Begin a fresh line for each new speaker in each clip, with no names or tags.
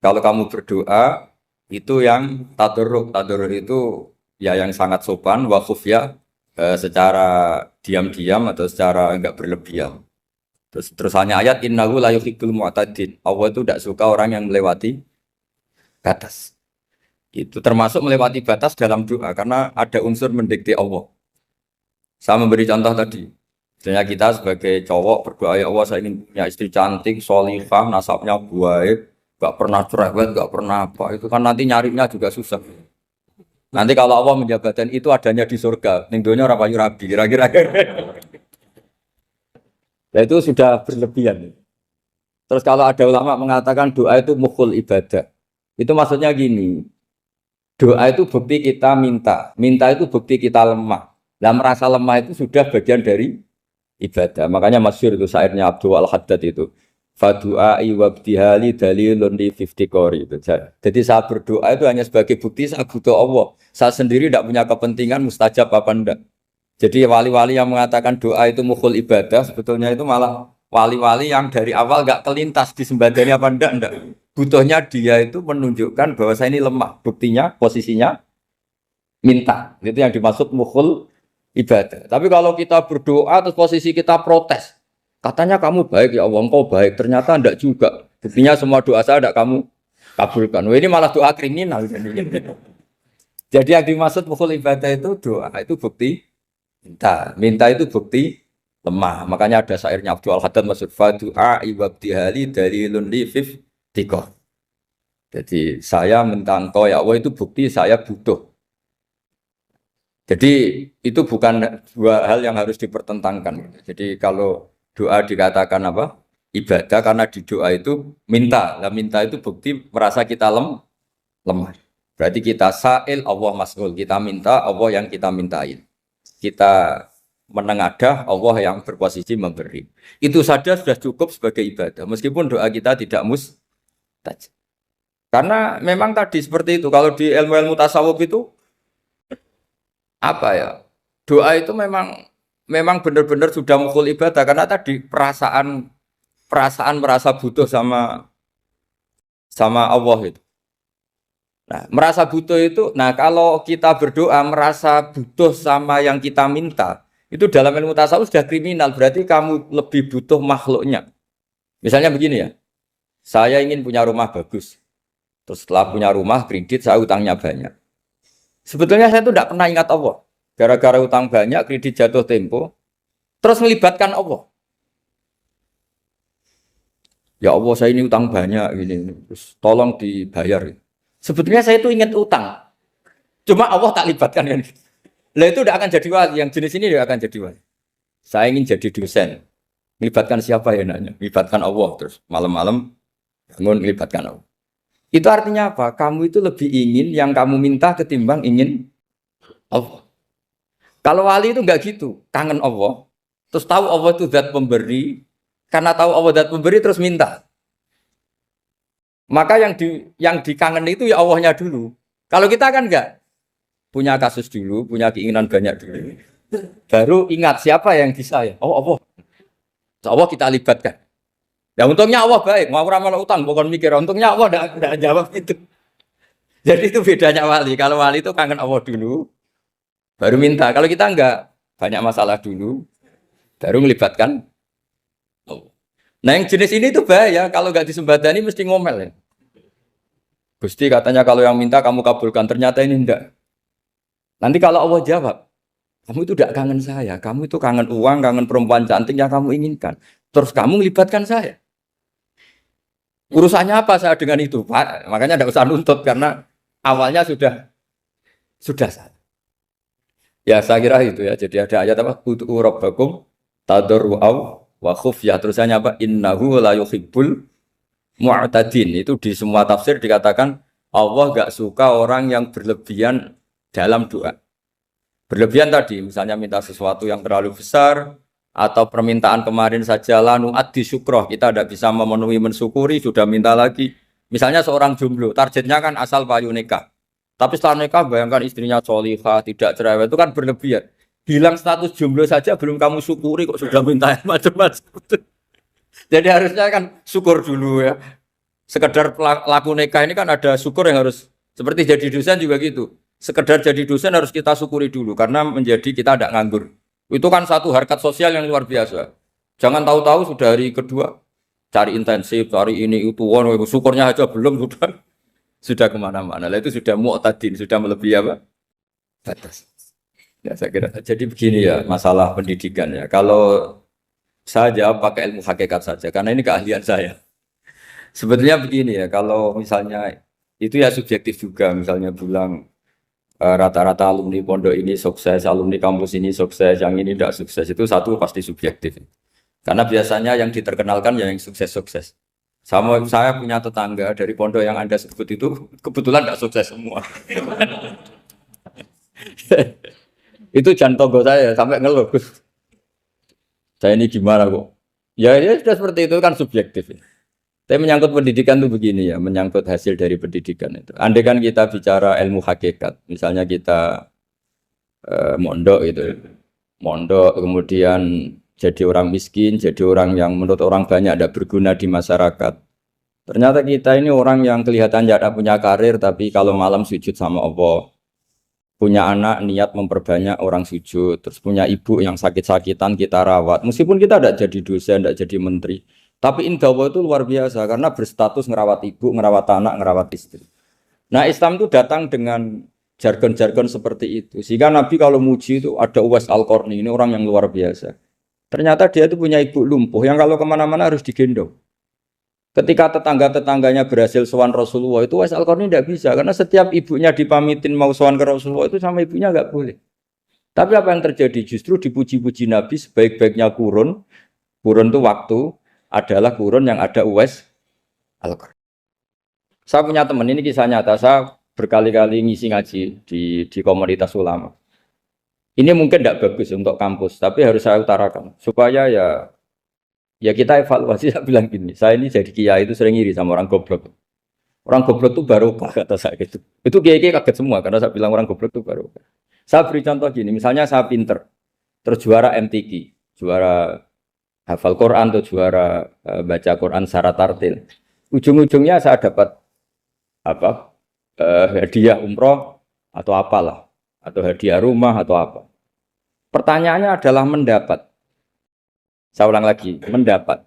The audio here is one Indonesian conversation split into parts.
Kalau kamu berdoa itu yang tadarruk. Tadarruk itu ya yang sangat sopan, wakuf ya secara diam-diam atau secara enggak berlebihan. Terus hanya ayat innahu la yuhibbul mu'tadin. Allah itu tidak suka orang yang melewati batas. Itu termasuk melewati batas dalam doa karena ada unsur mendikte Allah. Saya memberi contoh tadi. Misalnya kita sebagai cowok berdoa ya Allah saya ingin punya istri cantik, solihah, nasabnya baik, gak pernah cerewet, gak pernah apa. Itu kan nanti nyarinya juga susah. Nanti kalau Allah menjabatkan itu adanya di surga, ning donya ora payu rabi, kira-kira. Nah itu sudah berlebihan. Terus kalau ada ulama mengatakan doa itu mukhul ibadah. Itu maksudnya gini, doa itu bukti kita minta, minta itu bukti kita lemah. Nah merasa lemah itu sudah bagian dari ibadah. Makanya masyhur itu syairnya Abdul Al-Haddad itu. Fadu'ai wabtihali dalilun li kori itu. Jadi saya berdoa itu hanya sebagai bukti saya butuh Allah. Saya sendiri tidak punya kepentingan mustajab apa enggak. Jadi wali-wali yang mengatakan doa itu mukhul ibadah sebetulnya itu malah wali-wali yang dari awal enggak kelintas disembadani apa enggak. Butuhnya dia itu menunjukkan bahwa saya ini lemah. Buktinya posisinya minta. Itu yang dimaksud mukhul ibadah. Tapi kalau kita berdoa terus posisi kita protes. Katanya kamu baik ya Allah, engkau baik. Ternyata enggak juga. Buktinya semua doa saya enggak kamu kabulkan. Wah, ini malah doa kriminal. Jadi yang dimaksud mukhul ibadah itu doa itu bukti minta. Minta itu bukti lemah. Makanya ada syairnya Abdul Al-Haddad maksud fadu'a ibabtihali dalilun li tiko. Jadi saya minta engkau ya Allah itu bukti saya butuh. Jadi itu bukan dua hal yang harus dipertentangkan. Jadi kalau doa dikatakan apa? Ibadah karena di doa itu minta. Nah, minta itu bukti merasa kita lemah. Berarti kita sa'il Allah mas'ul. Kita minta Allah yang kita mintain. Kita menengadah Allah yang berposisi memberi. Itu saja sudah cukup sebagai ibadah. Meskipun doa kita tidak mustajab. Karena memang tadi seperti itu. Kalau di ilmu-ilmu tasawuf itu apa ya? Doa itu memang benar-benar sudah mukul ibadah karena tadi perasaan merasa butuh sama Allah itu. Nah, merasa butuh itu, nah kalau kita berdoa merasa butuh sama yang kita minta, itu dalam ilmu tasawuf sudah kriminal, berarti kamu lebih butuh makhluknya. Misalnya begini ya, saya ingin punya rumah bagus, terus setelah punya rumah kredit saya utangnya banyak. Sebetulnya saya itu tidak pernah ingat Allah, gara-gara utang banyak, kredit jatuh tempo, terus melibatkan Allah. Ya Allah saya ini utang banyak, gini, terus tolong dibayar. Sebetulnya saya itu ingat utang. Cuma Allah tak libatkan kan. Lah itu tidak akan jadi wali. Yang jenis ini tidak akan jadi wali. Saya ingin jadi dosen. Melibatkan siapa ya nanya? Melibatkan Allah terus malam-malam bangun melibatkan Allah. Itu artinya apa? Kamu itu lebih ingin yang kamu minta ketimbang ingin Allah. Kalau wali itu enggak gitu, kangen Allah. Terus tahu Allah itu zat pemberi, karena tahu Allah zat pemberi terus minta. Maka yang dikangen itu ya Allahnya dulu. Kalau kita kan enggak punya kasus dulu, punya keinginan banyak dulu. Baru ingat siapa yang bisa ya. Oh Allah. Allah kita libatkan. Ya untungnya Allah baik, mau ramal utang bukan mikir. Untungnya Allah enggak jawab itu. Jadi itu bedanya wali. Kalau wali itu kangen Allah dulu, baru minta. Kalau kita enggak, banyak masalah dulu, baru melibatkan Allah. Nah yang jenis ini tuh bahaya. Kalau enggak disembadani mesti ngomel ya. Gusti katanya kalau yang minta kamu kabulkan, ternyata ini enggak. Nanti kalau Allah jawab, kamu itu tidak kangen saya, kamu itu kangen uang, kangen perempuan cantik yang kamu inginkan. Terus kamu melibatkan saya. Urusannya apa saya dengan itu, Pak? Makanya tidak usah nuntut karena awalnya sudah salah. Ya saya kira itu ya. Jadi ada ayat apa? Ud'u rabbakum tadarru'aw wa khufyah. Terusannya apa? Innahu la yuhibbul mu'tadin. Itu di semua tafsir dikatakan Allah enggak suka orang yang berlebihan dalam doa. Berlebihan tadi, misalnya minta sesuatu yang terlalu besar atau permintaan kemarin saja lanu addi syukroh, kita tidak bisa memenuhi mensyukuri, sudah minta lagi. Misalnya seorang jomblo, targetnya kan asal payu nikah. Tapi setelah nikah bayangkan istrinya solihah, tidak cerewet, itu kan berlebihan. Hilang status jomblo saja belum kamu syukuri kok sudah minta macam-macam. Jadi harusnya kan syukur dulu ya. Sekedar laku nikah ini kan ada syukur yang harus seperti jadi dosen juga gitu. Sekedar jadi dosen harus kita syukuri dulu karena menjadi kita tidak nganggur. Itu kan satu harkat sosial yang luar biasa. Jangan tahu-tahu sudah hari kedua cari intensif, cari ini itu, syukurnya aja belum sudah kemana-mana. Lah itu sudah mu'tadin, sudah melebihi apa? Batas. Ya saya kira. Jadi begini ya masalah pendidikan ya. Kalau saya jawab pakai ilmu hakikat saja karena ini keahlian saya. Sebetulnya begini ya, kalau misalnya itu ya subjektif juga, misalnya bilang rata-rata alumni pondok ini sukses, alumni kampus ini sukses, yang ini tidak sukses, itu satu pasti subjektif. Karena biasanya yang diterkenalkan ya yang sukses-sukses. Sama saya punya tetangga dari pondok yang Anda sebut itu kebetulan tidak sukses semua. Itu jantung saya sampai ngeluh. Saya ini gimana kok? Ya, ya sudah seperti itu kan subjektif. Tapi menyangkut pendidikan itu begini ya, menyangkut hasil dari pendidikan itu. Andai kan kita bicara ilmu hakikat, misalnya kita mondok gitu, mondok kemudian jadi orang miskin, jadi orang yang menurut orang banyak tidak berguna di masyarakat. Ternyata kita ini orang yang kelihatan tidak punya karir, tapi kalau malam sujud sama Allah, punya anak niat memperbanyak orang sujud, terus punya ibu yang sakit-sakitan kita rawat. Meskipun kita tidak jadi dosen, tidak jadi menteri. Tapi indah Allah itu luar biasa karena berstatus ngerawat ibu, ngerawat anak, ngerawat istri. Nah Islam itu datang dengan jargon-jargon seperti itu. Sehingga Nabi kalau muji itu ada Uwais Al-Qarni, ini orang yang luar biasa. Ternyata dia itu punya ibu lumpuh yang kalau kemana-mana harus digendong. Ketika tetangga-tetangganya berhasil sowan Rasulullah itu Uwais Al-Qarni tidak bisa. Karena setiap ibunya dipamitin mau sowan ke Rasulullah itu sama ibunya nggak boleh. Tapi apa yang terjadi? Justru dipuji-puji Nabi sebaik-baiknya kurun. Kurun itu waktu adalah kurun yang ada Uwais Al-Qarni. Saya punya teman, ini kisah nyata, saya berkali-kali ngisi ngaji di komunitas ulama. Ini mungkin tidak bagus untuk kampus, tapi harus saya utarakan supaya ya kita evaluasi. Saya bilang gini, saya ini jadi kiai itu sering iri sama orang goblok. Orang goblok itu barokah kata saya gitu. Itu kiai-kiai kaget semua karena saya bilang orang goblok itu barokah. Saya beri contoh gini, misalnya saya pinter, terus juara MTQ, juara hafal Quran atau juara baca Quran secara tartil. Ujung-ujungnya saya dapat apa? Hadiah umroh atau apalah, atau hadiah rumah atau apa. Pertanyaannya adalah mendapat. Saya ulang lagi, mendapat.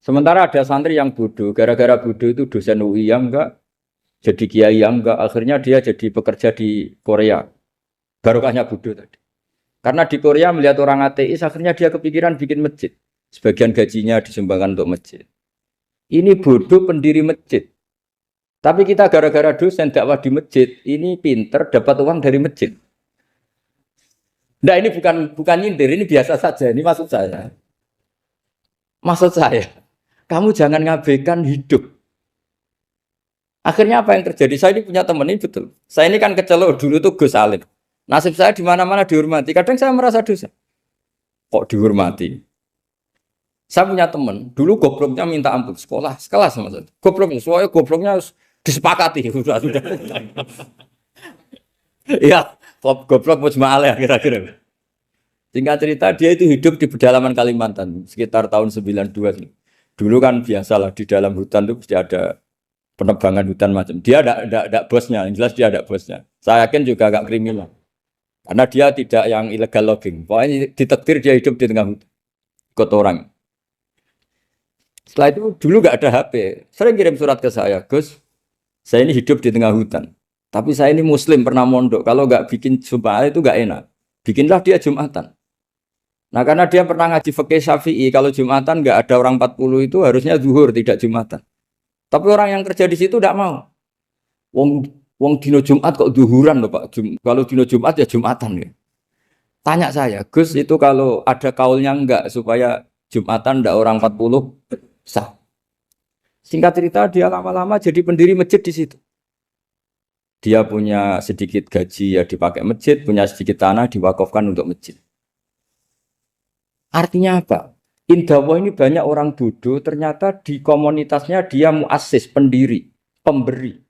Sementara ada santri yang bodoh, gara-gara bodoh itu dosen UI yang enggak, jadi kiai yang enggak, akhirnya dia jadi pekerja di Korea. Barokahnya bodoh tadi. Karena di Korea melihat orang ateis, akhirnya dia kepikiran bikin masjid. Sebagian gajinya disumbangkan untuk masjid. Ini bodoh pendiri masjid. Tapi kita gara-gara dosen dakwah di masjid, ini pinter dapat uang dari masjid. Nah ini bukan nyindir, ini biasa saja. Ini maksud saya. Maksud saya, kamu jangan ngabaikan hidup. Akhirnya apa yang terjadi? Saya ini punya teman ini betul. Saya ini kan kecelok dulu tuh Gus Alim. Nasib saya di mana-mana dihormati. Kadang saya merasa dosa. Kok dihormati? Saya punya teman, dulu gobloknya minta ampun sekolah, sekelas maksudnya. Gobloknya, soalnya gobloknya harus disepakati. Sudah. Iya, goblok mujma'al ya kira-kira. Singkat cerita, dia itu hidup di pedalaman Kalimantan, sekitar tahun 92. Dulu kan biasalah di dalam hutan itu pasti ada penebangan hutan macam. Dia ada bosnya, yang jelas dia ada bosnya. Saya yakin juga agak kriminal. Karena dia tidak yang illegal logging. Pokoknya ditakdir dia hidup di tengah hutan. Ikut orang. Setelah itu dulu nggak ada HP, sering kirim surat ke saya, Gus, saya ini hidup di tengah hutan, tapi saya ini Muslim pernah mondok, kalau nggak bikin Jumat itu nggak enak, bikinlah dia Jumatan. Nah karena dia pernah ngaji fikih Syafi'i, kalau Jumatan nggak ada orang 40 itu harusnya zuhur tidak Jumatan. Tapi orang yang kerja di situ tidak mau. Wong dino Jumat kok zuhuran loh Pak. Kalau dino Jumat ya Jumatan ya. Tanya saya, Gus itu kalau ada kaulnya enggak supaya Jumatan ndak orang 40 sah. Singkat cerita dia lama-lama jadi pendiri masjid di situ. Dia punya sedikit gaji ya dipakai masjid, punya sedikit tanah diwakafkan untuk masjid. Artinya apa? Indawa ini banyak orang bodoh, ternyata di komunitasnya dia muassis, pendiri, pemberi.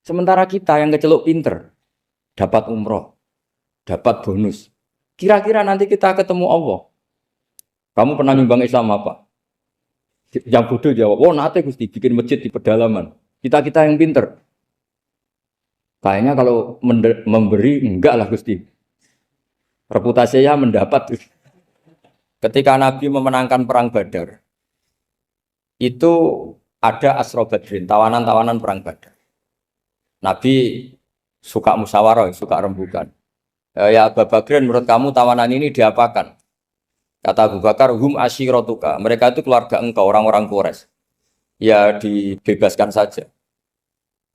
Sementara kita yang kecelok pinter, dapat umroh, dapat bonus. Kira-kira nanti kita ketemu Allah. Kamu pernah nyumbang Islam apa? Yang bodoh jawab, oh nate Gusti bikin masjid di pedalaman. Kita yang pinter. Kayaknya kalau memberi enggak lah Gusti. Reputasinya mendapat. Ketika Nabi memenangkan perang Badar, itu ada Asra Badrin, tawanan-tawanan perang Badar. Nabi suka musyawarah, suka rembukan. Ya Abu Bakrin, menurut kamu tawanan ini diapakan? Kata Abu Bakar, hum asyiratuka. Mereka itu keluarga engkau, orang-orang Quraisy. Ya dibebaskan saja.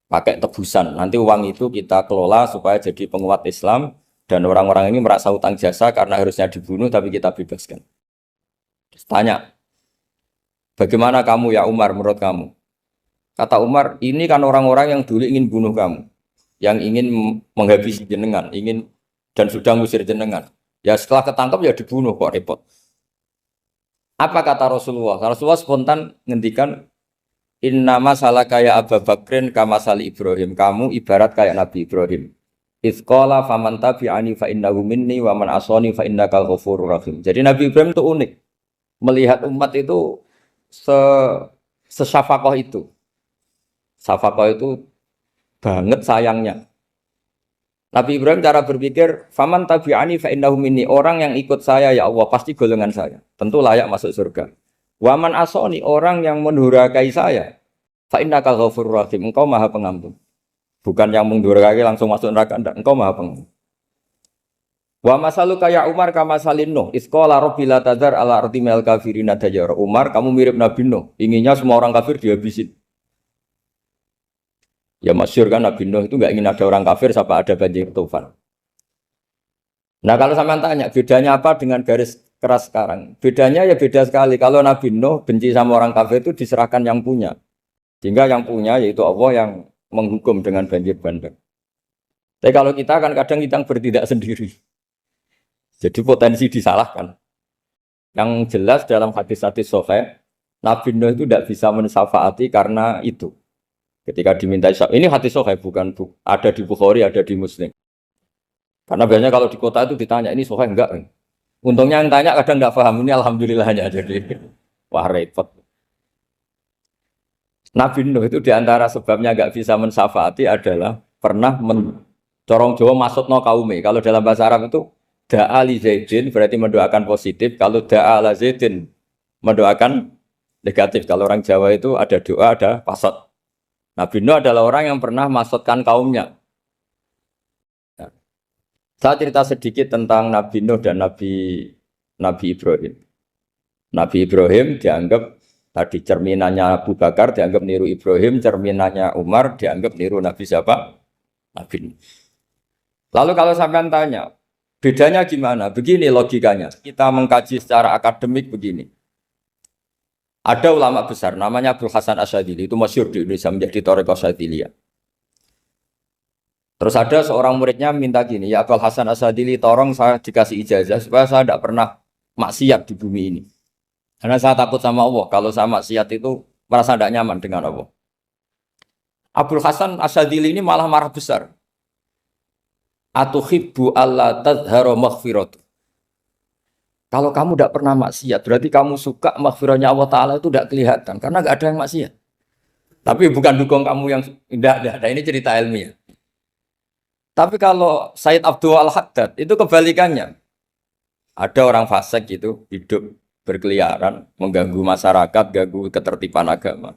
Pakai tebusan. Nanti uang itu kita kelola supaya jadi penguat Islam. Dan orang-orang ini merasa utang jasa karena harusnya dibunuh, tapi kita bebaskan. Terus tanya, bagaimana kamu ya Umar menurut kamu? Kata Umar, ini kan orang-orang yang dulu ingin bunuh kamu. Yang ingin menghabisi jenengan, ingin dan sudah ngusir jenengan. Ya setelah ketangkap ya dibunuh, kok repot. Apa kata Rasulullah? Rasulullah spontan ngendikan, inna masalah kayak Abu Bakrin kama sali Ibrahim. Kamu ibarat kayak Nabi Ibrahim. Izqala faman tabi'ani fa innahu minni wa man asani fa innakal ghafurur rahim. Jadi Nabi Ibrahim itu unik. Melihat umat itu sesyafakoh itu. Syafakoh itu banget sayangnya. Nabi Ibrahim cara berpikir, faman tabi'ani fa innahu minni. Orang yang ikut saya ya Allah pasti golongan saya. Tentu layak masuk surga. Wa man asani, orang yang mendurhakai saya, fa innakal ghafurur rahim. Engkau Maha Pengampun. Bukan yang mendurhakai langsung masuk neraka, enggak. Engkau Maha Pengampun. Wa masalu kaya Umar kama salin Nuh. Isqala rabbil tadzar ala ardi mil kafirina dajara. Umar, kamu mirip Nabi Nuh. Inginnya semua orang kafir dihabisin. Ya masyhur kan Nabi Nuh itu enggak ingin ada orang kafir sampai ada banjir tufan. Nah kalau sampean tanya bedanya apa dengan garis keras sekarang? Bedanya ya beda sekali. Kalau Nabi Nuh benci sama orang kafir itu diserahkan yang punya. Sehingga yang punya yaitu Allah yang menghukum dengan banjir bandang. Tapi kalau kita kan kadang kita bertindak sendiri. Jadi potensi disalahkan. Yang jelas dalam hadis-hadis sahih, Nabi Nuh itu tidak bisa mensyafaati karena itu. Ketika diminta syafaat, ini hadis sahih bukan ada di Bukhari, ada di Muslim. Karena biasanya kalau di kota itu ditanya ini sahih enggak? Untungnya yang tanya kadang enggak paham, ini alhamdulillahnya jadi wah repot. Nabi Nuh itu diantara sebabnya enggak bisa mensyafaati adalah pernah corong Jawa maksudno kaume. Kalau dalam bahasa Arab itu da'a li Zaidin berarti mendoakan positif. Kalau da'a la Zaidin mendoakan negatif. Kalau orang Jawa itu ada doa, ada pasot. Nabi Nuh adalah orang yang pernah maksudkan kaumnya. Nah, saya cerita sedikit tentang Nabi Nuh dan Nabi Ibrahim. Nabi Ibrahim dianggap tadi cerminannya Abu Bakar, dianggap niru Ibrahim, cerminannya Umar, dianggap niru Nabi siapa? Nabi Nuh. Lalu kalau sampean tanya, bedanya gimana? Begini logikanya. Kita mengkaji secara akademik begini. Ada ulama besar, namanya Abdul Hasan Asyadzili, itu masyhur di Indonesia menjadi Thariqah Asyadziliyah. Terus ada seorang muridnya minta gini, ya Abdul Hasan Asyadzili, tolong saya dikasih ijazah supaya saya tidak pernah maksiat di bumi ini. Karena saya takut sama Allah, kalau saya maksiat itu merasa tidak nyaman dengan Allah. Abdul Hasan Asyadzili ini malah marah besar. Atuhibbu alla tadhharu maghfiratu. Kalau kamu tidak pernah maksiat, berarti kamu suka maghfirahnya Allah Ta'ala itu tidak kelihatan. Karena tidak ada yang maksiat. Tapi bukan dukung kamu yang tidak ada. Ini cerita ilmiah. Tapi kalau Said Abdul Al-Haddad, itu kebalikannya. Ada orang fasik itu hidup berkeliaran, mengganggu masyarakat, ganggu ketertiban agama.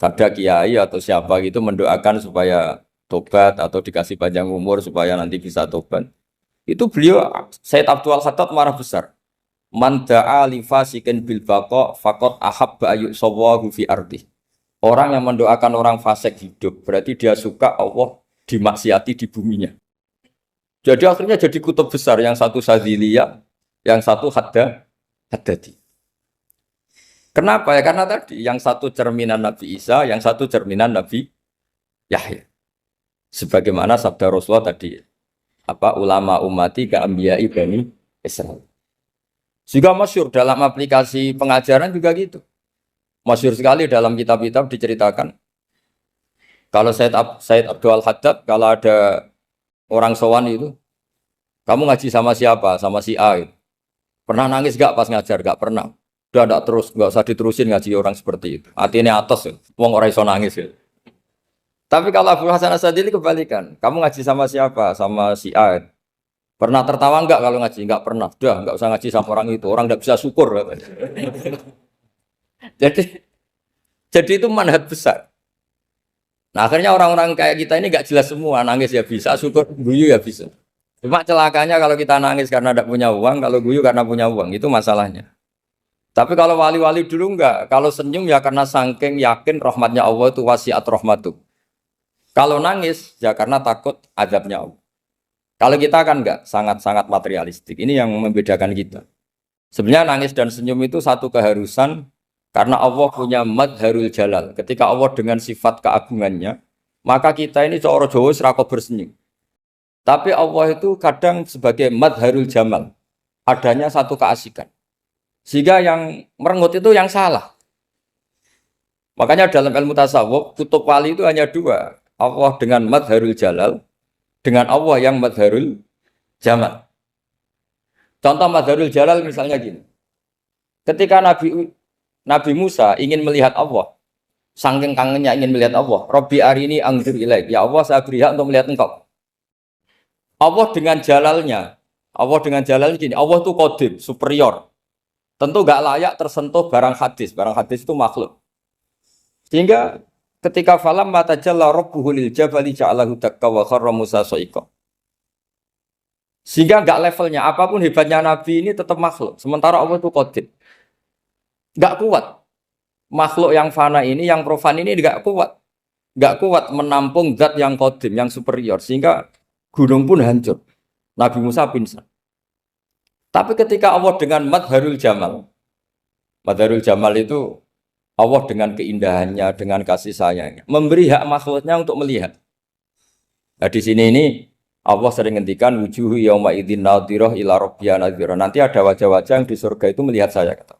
Ada kiai atau siapa gitu mendoakan supaya tobat atau dikasih panjang umur supaya nanti bisa tobat. Itu beliau Said Abdul Al-Haddad marah besar. Man da'a li fasikin bil baqa faqad ahabba ayu sawahu fi ardi. Orang yang mendoakan orang fasik hidup berarti dia suka Allah dimaksiati di buminya. Jadi akhirnya jadi kutub besar, yang satu Sadziliyah, yang satu Haddadi. Kenapa ya? Karena tadi yang satu cerminan Nabi Isa, yang satu cerminan Nabi Yahya. Sebagaimana sabda Rasulullah tadi, apa ulama ummati ka anbiya'i bani Israil. Juga masyhur dalam aplikasi pengajaran juga gitu. Masyhur sekali dalam kitab-kitab diceritakan. Kalau Said Abdul Al-Haddad, kalau ada orang sowan itu, kamu ngaji sama siapa? Sama si A. Gitu. Pernah nangis gak pas ngajar? Gak pernah. Udah ndak terus, nggak usah diterusin ngaji orang seperti itu. Hatinya atas ya, wong ora iso nangis ya. Tapi kalau Abu Hasan Asadili kebalikan, kamu ngaji sama siapa? Sama si A. Pernah tertawa enggak kalau ngaji? Enggak pernah. Udah, enggak usah ngaji sama orang itu. Orang enggak bisa syukur. Jadi jadi itu manhaj besar. Nah, akhirnya orang-orang kayak kita ini enggak jelas semua. Nangis ya bisa, syukur, guyu ya bisa. Cuma celakanya kalau kita nangis karena tidak punya uang, kalau guyu karena punya uang, itu masalahnya. Tapi kalau wali-wali dulu enggak. Kalau senyum ya karena saking yakin rahmatnya Allah itu wasiat rahmatu. Kalau nangis ya karena takut azabnya Allah. Kalau kita kan enggak, sangat-sangat materialistik. Ini yang membedakan kita. Sebenarnya nangis dan senyum itu satu keharusan karena Allah punya madharul jalal. Ketika Allah dengan sifat keagungannya, maka kita ini seorang Jawa serakot bersenyum. Tapi Allah itu kadang sebagai madharul jamal. Adanya satu keasikan. Sehingga yang merengut itu yang salah. Makanya dalam ilmu tasawuf, kutub wali itu hanya dua. Allah dengan madharul jalal, dengan Allah yang madharul jamal. Contoh madharul jalal misalnya gini. Ketika Nabi Musa ingin melihat Allah, saking kangennya ingin melihat Allah, Rabbi arini anzur ilaik, ya Allah saya beri hak untuk melihat engkau. Allah dengan jalalnya gini, Allah itu qadim, superior. Tentu gak layak tersentuh barang hadis itu makhluk. Sehingga ketika falam mata jalla rabbuhu lil jabali ja'alahu dakka wa kharra Musa sa'iqa. Sehingga enggak levelnya apapun hebatnya Nabi ini tetap makhluk. Sementara Allah itu qadim. Enggak kuat. Makhluk yang fana ini, yang profan ini enggak kuat. Enggak kuat menampung zat yang qadim, yang superior. Sehingga gunung pun hancur. Nabi Musa pingsan. Tapi ketika Allah dengan madharul jamal itu Allah dengan keindahannya, dengan kasih sayangnya, memberi hak makhluknya untuk melihat. Nah di sini ini Allah sering ngendikan wujuhu yauma idzin nadhirah ila rabbiha nadhirah. Nanti ada wajah-wajah yang di surga itu melihat saya kata.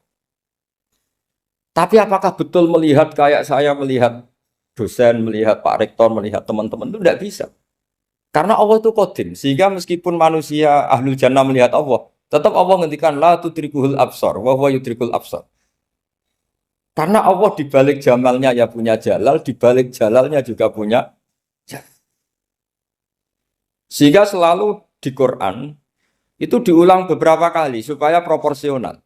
Tapi apakah betul melihat kayak saya melihat dosen, melihat Pak Rektor, melihat teman-teman itu tidak bisa. Karena Allah itu qadim, sehingga meskipun manusia ahlul jannah melihat Allah, tetap Allah ngendikan la tudrikuhul absar wa huwa yudrikul absar. Karena Allah di balik jamalnya ya punya jalal, di balik jalalnya juga punya jalal. Sehingga selalu di Quran itu diulang beberapa kali supaya proporsional.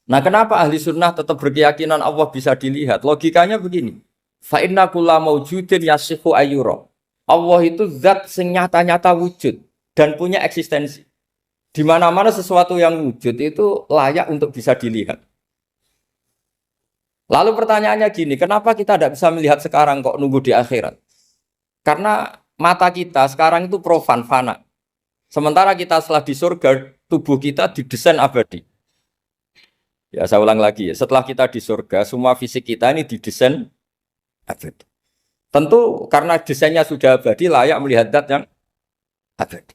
Nah, kenapa ahli sunnah tetap berkeyakinan Allah bisa dilihat? Logikanya begini. Fa inna kulla maujudin yasihu ayyura. Allah itu zat sing nyata-nyata wujud dan punya eksistensi. Di mana-mana sesuatu yang wujud itu layak untuk bisa dilihat. Lalu pertanyaannya gini, kenapa kita tidak bisa melihat sekarang kok nunggu di akhirat? Karena mata kita sekarang itu profan, fana. Sementara kita setelah di surga, tubuh kita didesain abadi. Ya saya ulang lagi ya, setelah kita di surga, semua fisik kita ini didesain abadi. Tentu karena desainnya sudah abadi, layak melihat zat yang abadi.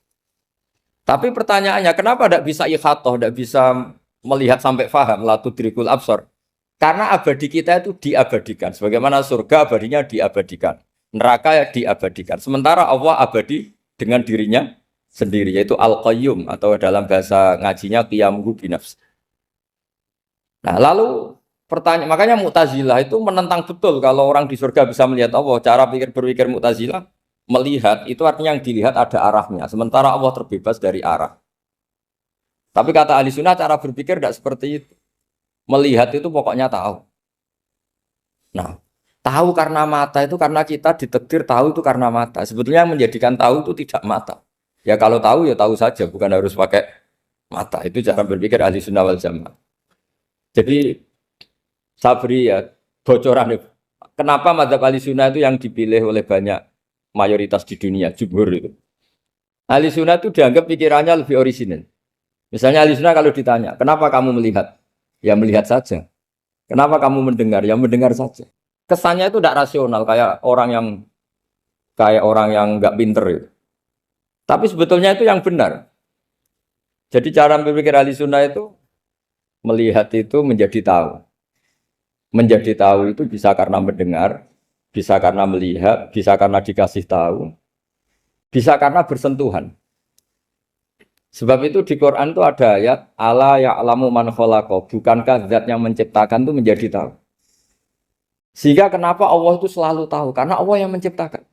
Tapi pertanyaannya, kenapa tidak bisa ikhatoh, tidak bisa melihat sampai faham, la tudrikul absar? Karena abadi kita itu diabadikan. Sebagaimana surga abadinya diabadikan. Neraka ya diabadikan. Sementara Allah abadi dengan dirinya sendiri. Yaitu Al-Qayyum. Atau dalam bahasa ngajinya Qiyamuhu binafs. Nah lalu pertanyaan, makanya Mu'tazilah itu menentang betul kalau orang di surga bisa melihat Allah. Cara berpikir Mu'tazilah, melihat itu artinya yang dilihat ada arahnya. Sementara Allah terbebas dari arah. Tapi kata ahli sunnah cara berpikir tidak seperti itu. Melihat itu pokoknya tahu. Nah, tahu karena mata itu karena kita ditakdir tahu itu karena mata. Sebetulnya yang menjadikan tahu itu tidak mata. Ya kalau tahu ya tahu saja, bukan harus pakai mata. Itu cara berpikir ahli sunnah wal jamaah. Jadi sabri ya bocoran. Kenapa mazhab ahli sunnah itu yang dipilih oleh banyak mayoritas di dunia, jumhur itu. Ahli sunnah itu dianggap pikirannya lebih orisinal. Misalnya ahli sunnah kalau ditanya, kenapa kamu melihat? Ya melihat saja. Kenapa kamu mendengar? Ya mendengar saja. Kesannya itu tidak rasional kayak orang yang nggak pinter itu. Tapi sebetulnya itu yang benar. Jadi cara berpikir ahli sunnah itu melihat itu menjadi tahu. Menjadi tahu itu bisa karena mendengar, bisa karena melihat, bisa karena dikasih tahu, bisa karena bersentuhan. Sebab itu di Quran itu ada ayat ala ya'lamu man khalaqa, bukankah zat yang menciptakan itu menjadi tahu. Sehingga kenapa Allah itu selalu tahu? Karena Allah yang menciptakan.